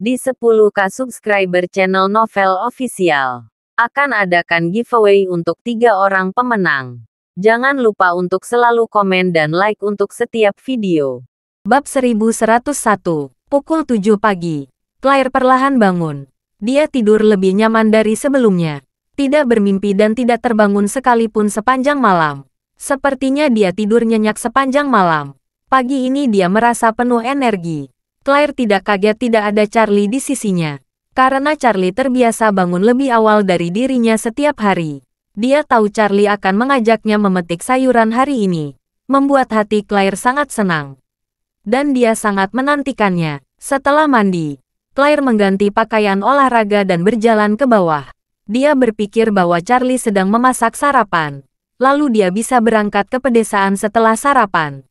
Di 10K subscriber channel Novel Official, akan adakan giveaway untuk 3 orang pemenang. Jangan lupa untuk selalu komen dan like untuk setiap video. Bab 1101, pukul 7 pagi. Claire perlahan bangun. Dia tidur lebih nyaman dari sebelumnya. Tidak bermimpi dan tidak terbangun sekalipun sepanjang malam. Sepertinya dia tidur nyenyak sepanjang malam. Pagi ini dia merasa penuh energi. Claire tidak kaget tidak ada Charlie di sisinya. Karena Charlie terbiasa bangun lebih awal dari dirinya setiap hari. Dia tahu Charlie akan mengajaknya memetik sayuran hari ini. Membuat hati Claire sangat senang. Dan dia sangat menantikannya. Setelah mandi, Claire mengganti pakaian olahraga dan berjalan ke bawah. Dia berpikir bahwa Charlie sedang memasak sarapan. Lalu dia bisa berangkat ke pedesaan setelah sarapan.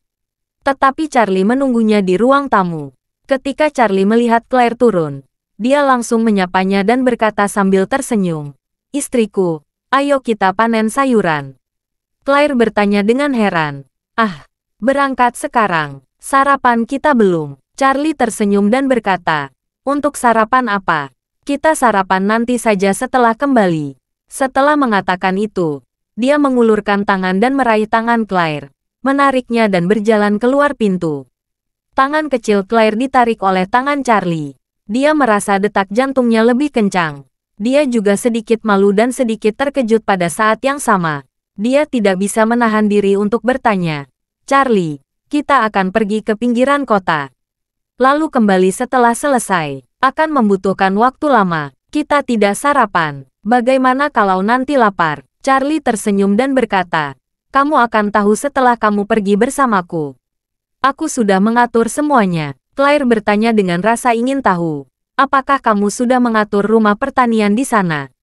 Tetapi Charlie menunggunya di ruang tamu. Ketika Charlie melihat Claire turun, dia langsung menyapanya dan berkata sambil tersenyum, "Istriku, ayo kita panen sayuran." Claire bertanya dengan heran, "Ah, berangkat sekarang? Sarapan kita belum?" Charlie tersenyum dan berkata, "Untuk sarapan apa? Kita sarapan nanti saja setelah kembali." Setelah mengatakan itu, dia mengulurkan tangan dan meraih tangan Claire, menariknya dan berjalan keluar pintu. Tangan kecil Claire ditarik oleh tangan Charlie. Dia merasa detak jantungnya lebih kencang. Dia juga sedikit malu dan sedikit terkejut pada saat yang sama. Dia tidak bisa menahan diri untuk bertanya, "Charlie, kita akan pergi ke pinggiran kota. Lalu kembali setelah selesai. Akan membutuhkan waktu lama. Kita tidak sarapan. Bagaimana kalau nanti lapar?" Charlie tersenyum dan berkata, "Kamu akan tahu setelah kamu pergi bersamaku. Aku sudah mengatur semuanya." Claire bertanya dengan rasa ingin tahu. "Apakah kamu sudah mengatur rumah pertanian di sana?"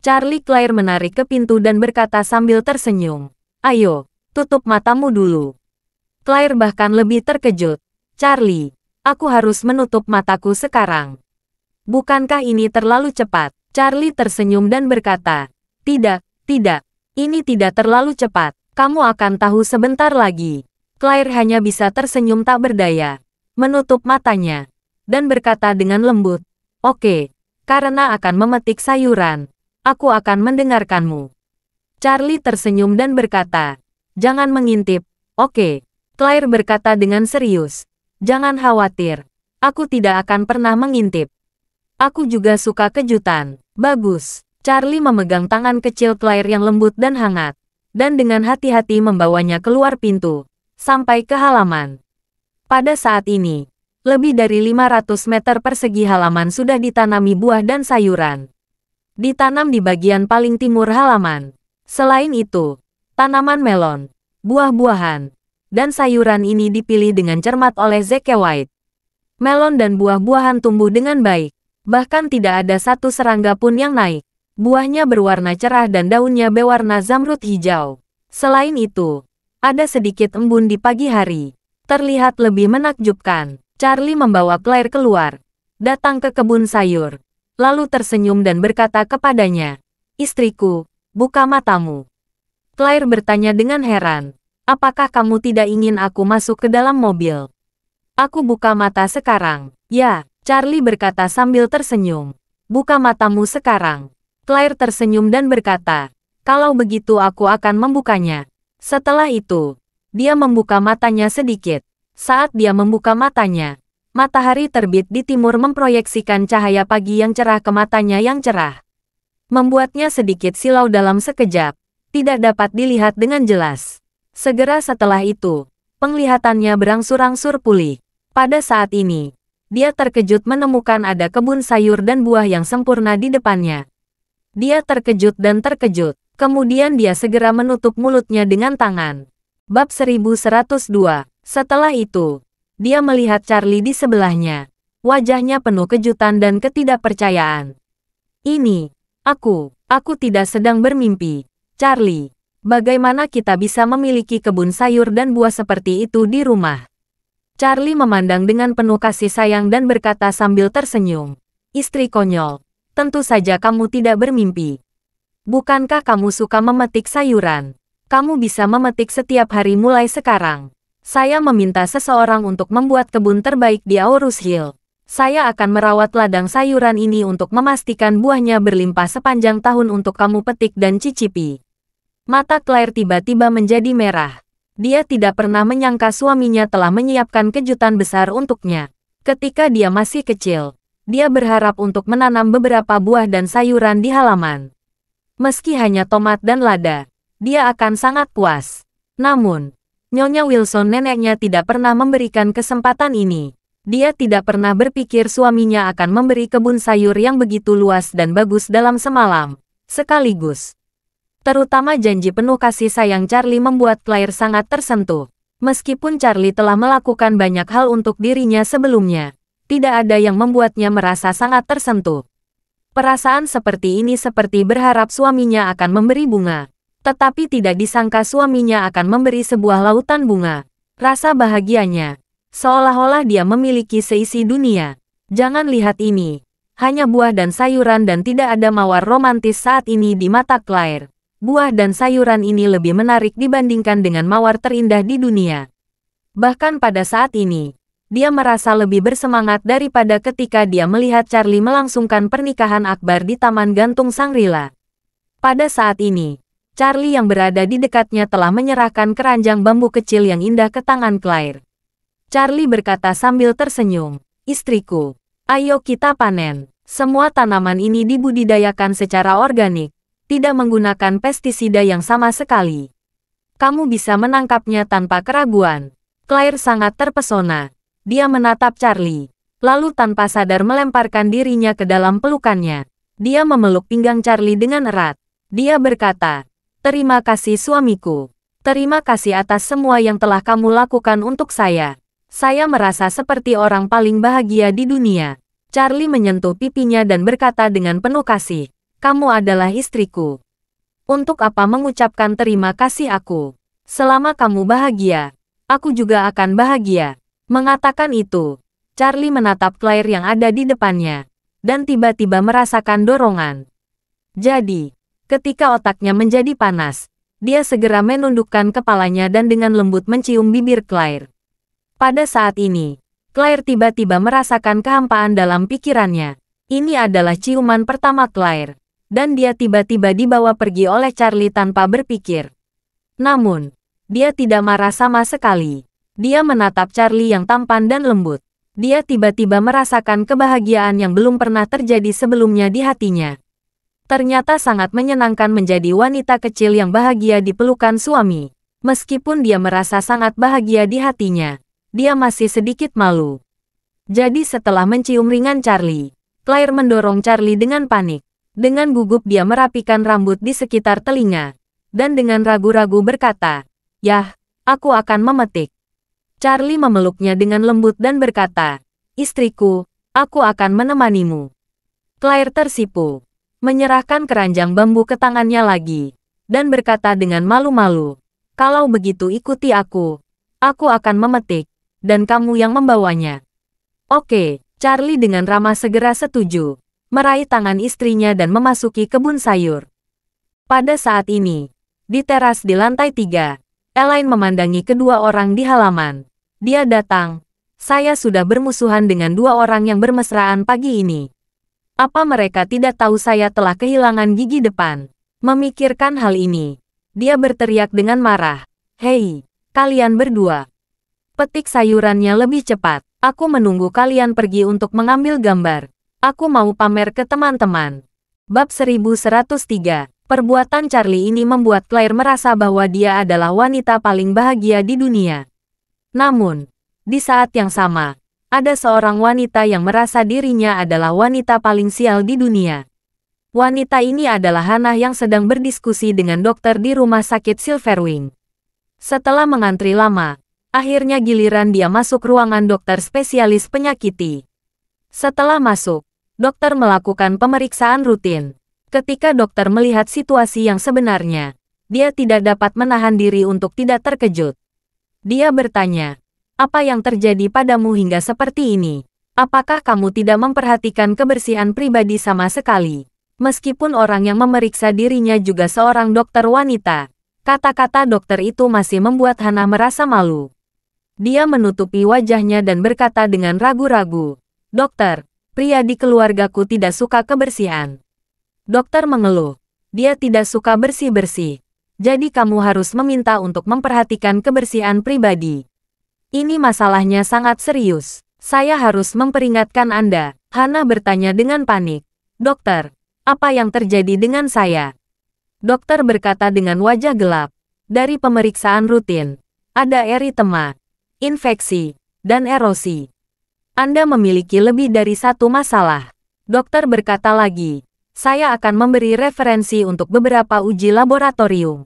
Claire menarik ke pintu dan berkata sambil tersenyum, "Ayo, tutup matamu dulu." Claire bahkan lebih terkejut. "Charlie, aku harus menutup mataku sekarang. Bukankah ini terlalu cepat?" Charlie tersenyum dan berkata, "Tidak, ini tidak terlalu cepat. Kamu akan tahu sebentar lagi." Claire hanya bisa tersenyum tak berdaya, menutup matanya, dan berkata dengan lembut, "Oke, karena akan memetik sayuran, aku akan mendengarkanmu." Charlie tersenyum dan berkata, "Jangan mengintip, oke?" Claire berkata dengan serius, "Jangan khawatir, aku tidak akan pernah mengintip. Aku juga suka kejutan." "Bagus." Charlie memegang tangan kecil Claire yang lembut dan hangat, dan dengan hati-hati membawanya keluar pintu, sampai ke halaman. Pada saat ini, lebih dari 500 meter persegi halaman sudah ditanami buah dan sayuran. Ditanam di bagian paling timur halaman. Selain itu, tanaman melon, buah-buahan, dan sayuran ini dipilih dengan cermat oleh Zeke White. Melon dan buah-buahan tumbuh dengan baik, bahkan tidak ada satu serangga pun yang naik. Buahnya berwarna cerah dan daunnya berwarna zamrud hijau. Selain itu, ada sedikit embun di pagi hari. Terlihat lebih menakjubkan. Charlie membawa Claire keluar, datang ke kebun sayur, lalu tersenyum dan berkata kepadanya, "Istriku, buka matamu." Claire bertanya dengan heran, "Apakah kamu tidak ingin aku masuk ke dalam mobil?" "Aku buka mata sekarang." "Ya," Charlie berkata sambil tersenyum. "Buka matamu sekarang." Claire tersenyum dan berkata, "Kalau begitu aku akan membukanya." Setelah itu, dia membuka matanya sedikit. Saat dia membuka matanya, matahari terbit di timur memproyeksikan cahaya pagi yang cerah ke matanya yang cerah. Membuatnya sedikit silau dalam sekejap, tidak dapat dilihat dengan jelas. Segera setelah itu, penglihatannya berangsur-angsur pulih. Pada saat ini, dia terkejut menemukan ada kebun sayur dan buah yang sempurna di depannya. Dia terkejut dan terkejut. Kemudian dia segera menutup mulutnya dengan tangan. Bab 1102. Setelah itu, dia melihat Charlie di sebelahnya. Wajahnya penuh kejutan dan ketidakpercayaan. Aku tidak sedang bermimpi. Charlie, bagaimana kita bisa memiliki kebun sayur dan buah seperti itu di rumah?" Charlie memandang dengan penuh kasih sayang dan berkata sambil tersenyum, "Istri konyol, tentu saja kamu tidak bermimpi. Bukankah kamu suka memetik sayuran? Kamu bisa memetik setiap hari mulai sekarang. Saya meminta seseorang untuk membuat kebun terbaik di Aurus Hill. Saya akan merawat ladang sayuran ini untuk memastikan buahnya berlimpah sepanjang tahun untuk kamu petik dan cicipi. Mata Claire tiba-tiba menjadi merah. Dia tidak pernah menyangka suaminya telah menyiapkan kejutan besar untuknya. Ketika dia masih kecil, dia berharap untuk menanam beberapa buah dan sayuran di halaman. Meski hanya tomat dan lada, dia akan sangat puas. Namun, Nyonya Wilson neneknya tidak pernah memberikan kesempatan ini. Dia tidak pernah berpikir suaminya akan memberi kebun sayur yang begitu luas dan bagus dalam semalam. Sekaligus, terutama janji penuh kasih sayang Charlie membuat Claire sangat tersentuh. Meskipun Charlie telah melakukan banyak hal untuk dirinya sebelumnya, tidak ada yang membuatnya merasa sangat tersentuh. Perasaan seperti ini seperti berharap suaminya akan memberi bunga, tetapi tidak disangka suaminya akan memberi sebuah lautan bunga. Rasa bahagianya, seolah-olah dia memiliki seisi dunia. Jangan lihat ini, hanya buah dan sayuran dan tidak ada mawar romantis saat ini di mata Claire. Buah dan sayuran ini lebih menarik dibandingkan dengan mawar terindah di dunia. Bahkan pada saat ini, dia merasa lebih bersemangat daripada ketika dia melihat Charlie melangsungkan pernikahan akbar di Taman Gantung Shangri-La. Pada saat ini, Charlie yang berada di dekatnya telah menyerahkan keranjang bambu kecil yang indah ke tangan Claire. Charlie berkata sambil tersenyum, "Istriku, ayo kita panen. Semua tanaman ini dibudidayakan secara organik, tidak menggunakan pestisida yang sama sekali. Kamu bisa menangkapnya tanpa keraguan." Claire sangat terpesona. Dia menatap Charlie, lalu tanpa sadar melemparkan dirinya ke dalam pelukannya. Dia memeluk pinggang Charlie dengan erat. Dia berkata, "Terima kasih suamiku. Terima kasih atas semua yang telah kamu lakukan untuk saya. Saya merasa seperti orang paling bahagia di dunia." Charlie menyentuh pipinya dan berkata dengan penuh kasih, "Kamu adalah istriku. Untuk apa mengucapkan terima kasih aku? Selama kamu bahagia, aku juga akan bahagia." Mengatakan itu, Charlie menatap Claire yang ada di depannya, dan tiba-tiba merasakan dorongan. Jadi, ketika otaknya menjadi panas, dia segera menundukkan kepalanya dan dengan lembut mencium bibir Claire. Pada saat ini, Claire tiba-tiba merasakan kehampaan dalam pikirannya. Ini adalah ciuman pertama Claire, dan dia tiba-tiba dibawa pergi oleh Charlie tanpa berpikir. Namun, dia tidak marah sama sekali. Dia menatap Charlie yang tampan dan lembut. Dia tiba-tiba merasakan kebahagiaan yang belum pernah terjadi sebelumnya di hatinya. Ternyata sangat menyenangkan menjadi wanita kecil yang bahagia di pelukan suami. Meskipun dia merasa sangat bahagia di hatinya, dia masih sedikit malu. Jadi setelah mencium ringan Charlie, Claire mendorong Charlie dengan panik. Dengan gugup dia merapikan rambut di sekitar telinga, dan dengan ragu-ragu berkata, "Yah, aku akan memetik." Charlie memeluknya dengan lembut dan berkata, "Istriku, aku akan menemanimu." Claire tersipu, menyerahkan keranjang bambu ke tangannya lagi, dan berkata dengan malu-malu, "Kalau begitu ikuti aku akan memetik, dan kamu yang membawanya." "Oke," Charlie dengan ramah segera setuju, meraih tangan istrinya dan memasuki kebun sayur. Pada saat ini, di teras di lantai 3, Elaine memandangi kedua orang di halaman. Dia datang. "Saya sudah bermusuhan dengan dua orang yang bermesraan pagi ini. Apa mereka tidak tahu saya telah kehilangan gigi depan?" Memikirkan hal ini, dia berteriak dengan marah, "Hei, kalian berdua. Petik sayurannya lebih cepat. Aku menunggu kalian pergi untuk mengambil gambar. Aku mau pamer ke teman-teman." Bab 1103. Perbuatan Charlie ini membuat Claire merasa bahwa dia adalah wanita paling bahagia di dunia. Namun, di saat yang sama, ada seorang wanita yang merasa dirinya adalah wanita paling sial di dunia. Wanita ini adalah Hannah yang sedang berdiskusi dengan dokter di rumah sakit Silverwing. Setelah mengantri lama, akhirnya giliran dia masuk ruangan dokter spesialis penyakiti. Setelah masuk, dokter melakukan pemeriksaan rutin. Ketika dokter melihat situasi yang sebenarnya, dia tidak dapat menahan diri untuk tidak terkejut. Dia bertanya, "Apa yang terjadi padamu hingga seperti ini? Apakah kamu tidak memperhatikan kebersihan pribadi sama sekali?" Meskipun orang yang memeriksa dirinya juga seorang dokter wanita, kata-kata dokter itu masih membuat Hannah merasa malu. Dia menutupi wajahnya dan berkata dengan ragu-ragu, Dokter, pria di keluargaku tidak suka kebersihan. Dokter mengeluh. Dia tidak suka bersih-bersih. Jadi kamu harus meminta untuk memperhatikan kebersihan pribadi. Ini masalahnya sangat serius. Saya harus memperingatkan Anda. Hana bertanya dengan panik. Dokter, apa yang terjadi dengan saya? Dokter berkata dengan wajah gelap. Dari pemeriksaan rutin, ada eritema, infeksi, dan erosi. Anda memiliki lebih dari satu masalah. Dokter berkata lagi. Saya akan memberi referensi untuk beberapa uji laboratorium.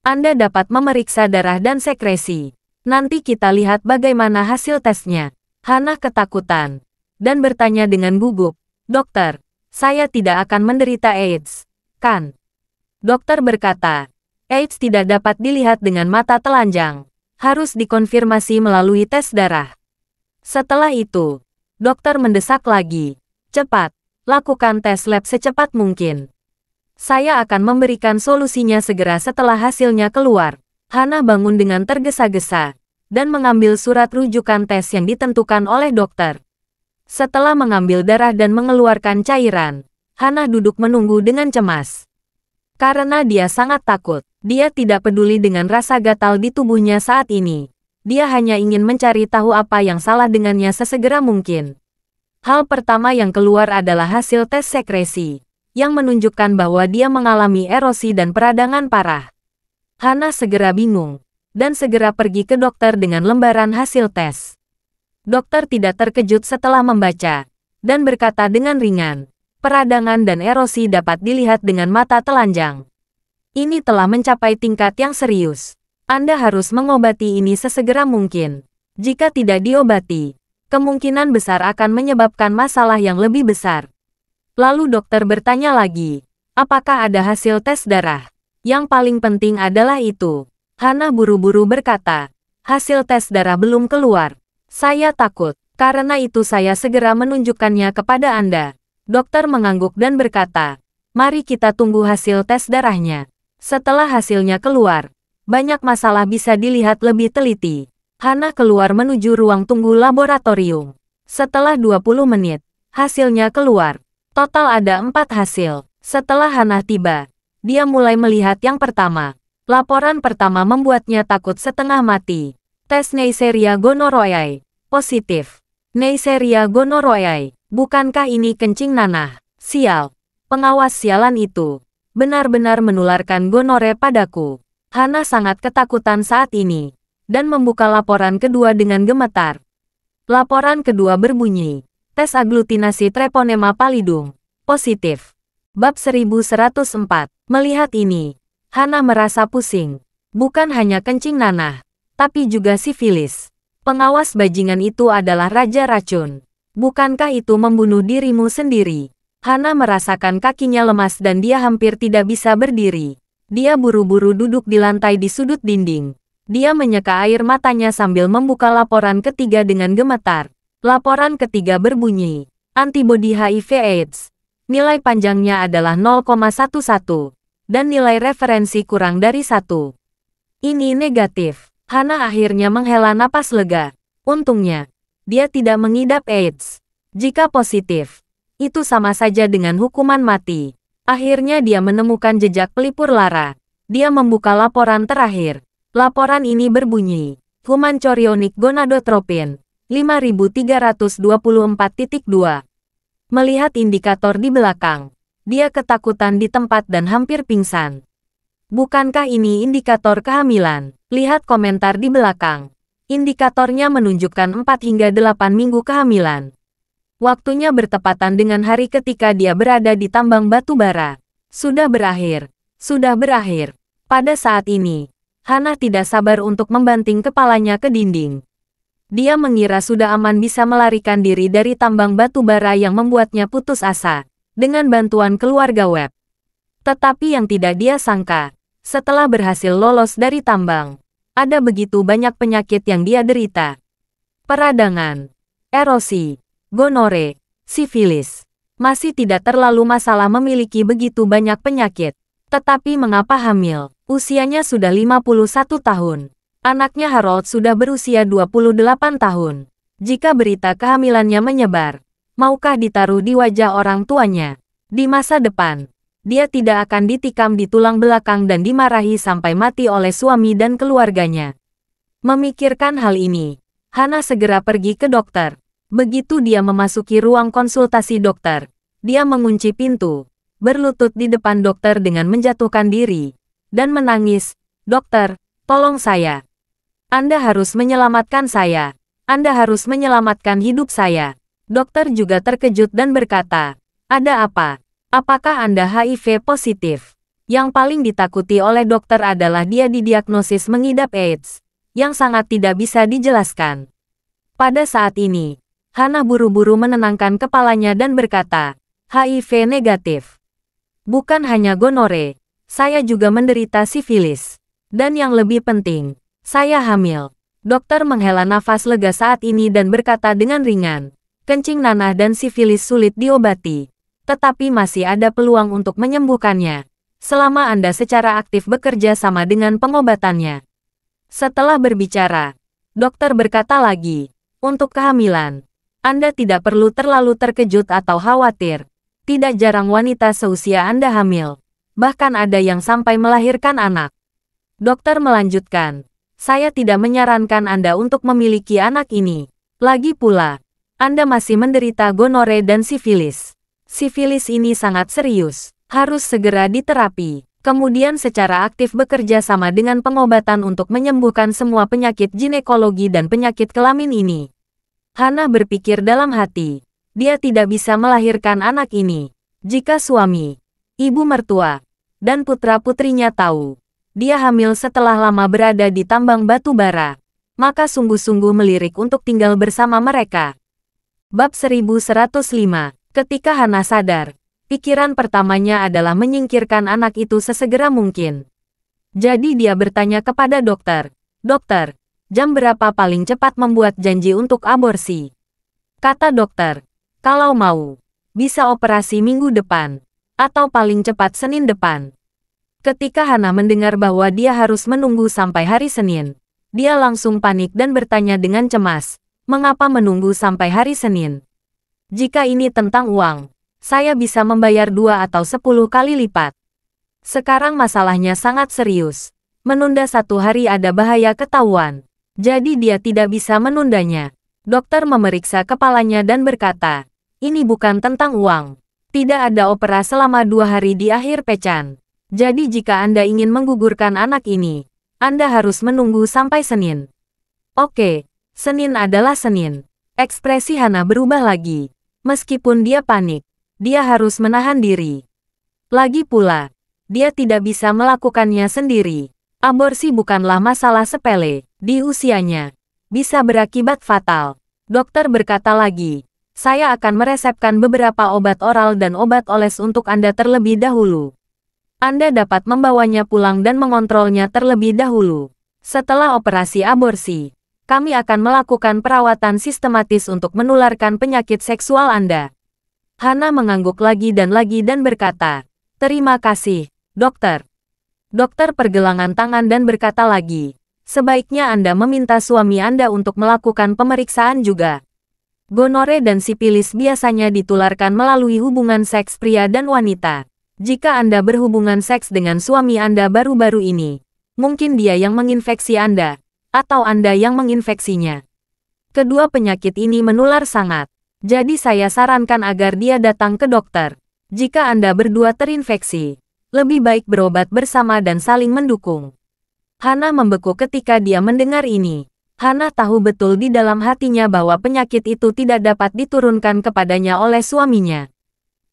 Anda dapat memeriksa darah dan sekresi. Nanti kita lihat bagaimana hasil tesnya. Hana ketakutan dan bertanya dengan gugup, Dokter, saya tidak akan menderita AIDS, kan? Dokter berkata, AIDS tidak dapat dilihat dengan mata telanjang. Harus dikonfirmasi melalui tes darah. Setelah itu, dokter mendesak lagi. Cepat, lakukan tes lab secepat mungkin. Saya akan memberikan solusinya segera setelah hasilnya keluar. Hana bangun dengan tergesa-gesa dan mengambil surat rujukan tes yang ditentukan oleh dokter. Setelah mengambil darah dan mengeluarkan cairan, Hana duduk menunggu dengan cemas. Karena dia sangat takut, dia tidak peduli dengan rasa gatal di tubuhnya saat ini. Dia hanya ingin mencari tahu apa yang salah dengannya sesegera mungkin. Hal pertama yang keluar adalah hasil tes sekresi, yang menunjukkan bahwa dia mengalami erosi dan peradangan parah. Hana segera bingung, dan segera pergi ke dokter dengan lembaran hasil tes. Dokter tidak terkejut setelah membaca, dan berkata dengan ringan, peradangan dan erosi dapat dilihat dengan mata telanjang. Ini telah mencapai tingkat yang serius. Anda harus mengobati ini sesegera mungkin. Jika tidak diobati, kemungkinan besar akan menyebabkan masalah yang lebih besar. Lalu dokter bertanya lagi, apakah ada hasil tes darah? Yang paling penting adalah itu. Hana buru-buru berkata, hasil tes darah belum keluar. Saya takut, karena itu saya segera menunjukkannya kepada Anda. Dokter mengangguk dan berkata, mari kita tunggu hasil tes darahnya. Setelah hasilnya keluar, banyak masalah bisa dilihat lebih teliti. Hana keluar menuju ruang tunggu laboratorium. Setelah 20 menit, hasilnya keluar. Total ada 4 hasil. Setelah Hana tiba, dia mulai melihat yang pertama. Laporan pertama membuatnya takut setengah mati. Tes Neisseria gonorrhoeae. Positif. Neisseria gonorrhoeae. Bukankah ini kencing nanah? Sial. Pengawas sialan itu benar-benar menularkan gonore padaku. Hana sangat ketakutan saat ini, dan membuka laporan kedua dengan gemetar. Laporan kedua berbunyi, tes aglutinasi treponema pallidum. Positif. Bab 1104. Melihat ini, Hana merasa pusing. Bukan hanya kencing nanah, tapi juga sifilis. Pengawas bajingan itu adalah raja racun. Bukankah itu membunuh dirimu sendiri? Hana merasakan kakinya lemas dan dia hampir tidak bisa berdiri. Dia buru-buru duduk di lantai di sudut dinding. Dia menyeka air matanya sambil membuka laporan ketiga dengan gemetar. Laporan ketiga berbunyi, antibodi HIV/AIDS. Nilai panjangnya adalah 0,11. Dan nilai referensi kurang dari 1. Ini negatif. Hana akhirnya menghela napas lega. Untungnya, dia tidak mengidap AIDS. Jika positif, itu sama saja dengan hukuman mati. Akhirnya dia menemukan jejak pelipur lara. Dia membuka laporan terakhir. Laporan ini berbunyi, human chorionic gonadotropin, 5324.2. Melihat indikator di belakang, dia ketakutan di tempat dan hampir pingsan. Bukankah ini indikator kehamilan? Lihat komentar di belakang. Indikatornya menunjukkan 4 hingga 8 minggu kehamilan. Waktunya bertepatan dengan hari ketika dia berada di tambang batu bara. Sudah berakhir. Sudah berakhir. Pada saat ini, Hana tidak sabar untuk membanting kepalanya ke dinding. Dia mengira sudah aman bisa melarikan diri dari tambang batu bara yang membuatnya putus asa, dengan bantuan keluarga Webb. Tetapi yang tidak dia sangka, setelah berhasil lolos dari tambang, ada begitu banyak penyakit yang dia derita. Peradangan, erosi, gonore, sifilis. Masih tidak terlalu masalah memiliki begitu banyak penyakit. Tetapi mengapa hamil? Usianya sudah 51 tahun. Anaknya Harold sudah berusia 28 tahun. Jika berita kehamilannya menyebar, Maukah ditaruh di wajah orang tuanya? Di masa depan, dia tidak akan ditikam di tulang belakang dan dimarahi sampai mati oleh suami dan keluarganya. Memikirkan hal ini, Hana segera pergi ke dokter. Begitu dia memasuki ruang konsultasi dokter, dia mengunci pintu, berlutut di depan dokter dengan menjatuhkan diri, dan menangis, "Dokter, tolong saya. Anda harus menyelamatkan saya. Anda harus menyelamatkan hidup saya." Dokter juga terkejut dan berkata, "Ada apa? Apakah Anda HIV positif?" Yang paling ditakuti oleh dokter adalah dia didiagnosis mengidap AIDS, yang sangat tidak bisa dijelaskan. Pada saat ini, Hana buru-buru menenangkan kepalanya dan berkata, "HIV negatif. Bukan hanya gonore, saya juga menderita sifilis. Dan yang lebih penting, saya hamil." Dokter menghela nafas lega saat ini dan berkata dengan ringan, "Kencing nanah dan sifilis sulit diobati, tetapi masih ada peluang untuk menyembuhkannya, selama Anda secara aktif bekerja sama dengan pengobatannya." Setelah berbicara, dokter berkata lagi, "Untuk kehamilan, Anda tidak perlu terlalu terkejut atau khawatir. Tidak jarang wanita seusia Anda hamil, bahkan ada yang sampai melahirkan anak." Dokter melanjutkan, "Saya tidak menyarankan Anda untuk memiliki anak ini. Lagi pula, Anda masih menderita gonore dan sifilis. Sifilis ini sangat serius, harus segera diterapi. Kemudian secara aktif bekerja sama dengan pengobatan untuk menyembuhkan semua penyakit ginekologi dan penyakit kelamin ini." Hana berpikir dalam hati, dia tidak bisa melahirkan anak ini. Jika suami, ibu mertua, dan putra-putrinya tahu dia hamil setelah lama berada di tambang batu bara, maka sungguh-sungguh melirik untuk tinggal bersama mereka. Bab 1105. Ketika Hana sadar, pikiran pertamanya adalah menyingkirkan anak itu sesegera mungkin. Jadi dia bertanya kepada dokter, "Dokter, jam berapa paling cepat membuat janji untuk aborsi?" Kata dokter, "Kalau mau, bisa operasi minggu depan, atau paling cepat Senin depan." Ketika Hana mendengar bahwa dia harus menunggu sampai hari Senin, dia langsung panik dan bertanya dengan cemas, "Mengapa menunggu sampai hari Senin? Jika ini tentang uang, saya bisa membayar 2 atau 10 kali lipat. Sekarang masalahnya sangat serius. Menunda 1 hari ada bahaya ketahuan. Jadi dia tidak bisa menundanya." Dokter memeriksa kepalanya dan berkata, "Ini bukan tentang uang. Tidak ada opera selama 2 hari di akhir pecan. Jadi jika Anda ingin menggugurkan anak ini, Anda harus menunggu sampai Senin." "Oke, Senin adalah Senin." Ekspresi Hana berubah lagi. Meskipun dia panik, dia harus menahan diri. Lagi pula, dia tidak bisa melakukannya sendiri. Aborsi bukanlah masalah sepele. Di usianya, bisa berakibat fatal. Dokter berkata lagi, "Saya akan meresepkan beberapa obat oral dan obat oles untuk Anda terlebih dahulu. Anda dapat membawanya pulang dan mengontrolnya terlebih dahulu. Setelah operasi aborsi, kami akan melakukan perawatan sistematis untuk menularkan penyakit seksual Anda." Hana mengangguk lagi dan berkata, "Terima kasih, dokter." Dokter pergelangan tangan dan berkata lagi, "Sebaiknya Anda meminta suami Anda untuk melakukan pemeriksaan juga. Gonore dan sipilis biasanya ditularkan melalui hubungan seks pria dan wanita. Jika Anda berhubungan seks dengan suami Anda baru-baru ini, mungkin dia yang menginfeksi Anda, atau Anda yang menginfeksinya. Kedua penyakit ini menular sangat, jadi saya sarankan agar dia datang ke dokter. Jika Anda berdua terinfeksi, lebih baik berobat bersama dan saling mendukung." Hana membeku ketika dia mendengar ini. Hana tahu betul di dalam hatinya bahwa penyakit itu tidak dapat diturunkan kepadanya oleh suaminya.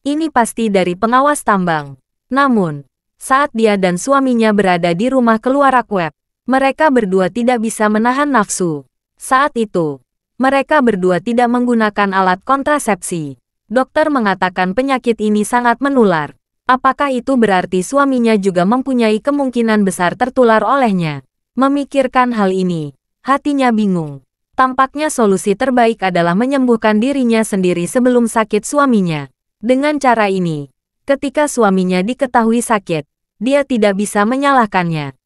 Ini pasti dari pengawas tambang. Namun, saat dia dan suaminya berada di rumah keluarak web, mereka berdua tidak bisa menahan nafsu. Saat itu, mereka berdua tidak menggunakan alat kontrasepsi. Dokter mengatakan penyakit ini sangat menular. Apakah itu berarti suaminya juga mempunyai kemungkinan besar tertular olehnya? Memikirkan hal ini, hatinya bingung. Tampaknya solusi terbaik adalah menyembuhkan dirinya sendiri sebelum sakit suaminya. Dengan cara ini, ketika suaminya diketahui sakit, dia tidak bisa menyalahkannya.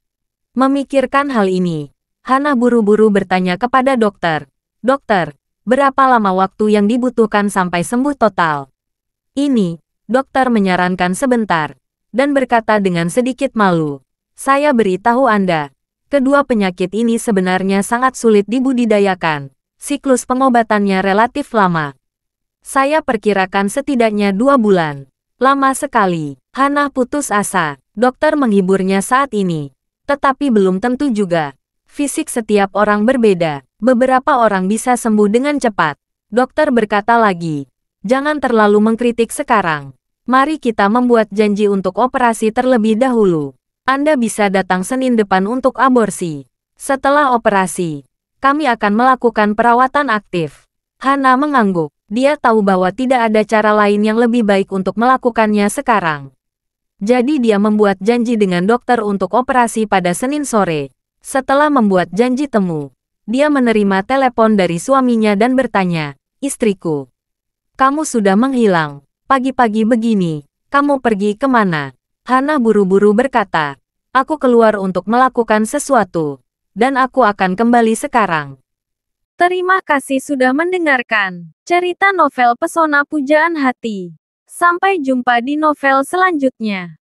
Memikirkan hal ini, Hana buru-buru bertanya kepada dokter, "Dokter, Berapa lama waktu yang dibutuhkan sampai sembuh total? Ini, dokter menyarankan sebentar, dan berkata dengan sedikit malu. Saya beritahu Anda, kedua penyakit ini sebenarnya sangat sulit dibudidayakan. Siklus pengobatannya relatif lama. Saya perkirakan setidaknya 2 bulan. Lama sekali. Hana putus asa. Dokter menghiburnya saat ini. Tetapi belum tentu juga. Fisik setiap orang berbeda. Beberapa orang bisa sembuh dengan cepat. Dokter berkata lagi. Jangan terlalu mengkritik sekarang. Mari kita membuat janji untuk operasi terlebih dahulu. Anda bisa datang Senin depan untuk aborsi. Setelah operasi, kami akan melakukan perawatan aktif. Hana mengangguk. Dia tahu bahwa tidak ada cara lain yang lebih baik untuk melakukannya sekarang. Jadi dia membuat janji dengan dokter untuk operasi pada Senin sore. Setelah membuat janji temu, dia menerima telepon dari suaminya dan bertanya, "Istriku, kamu sudah menghilang. Pagi-pagi begini, kamu pergi kemana?" Hana buru-buru berkata, "Aku keluar untuk melakukan sesuatu, dan aku akan kembali sekarang." Terima kasih sudah mendengarkan cerita novel Pesona Pujaan Hati. Sampai jumpa di novel selanjutnya.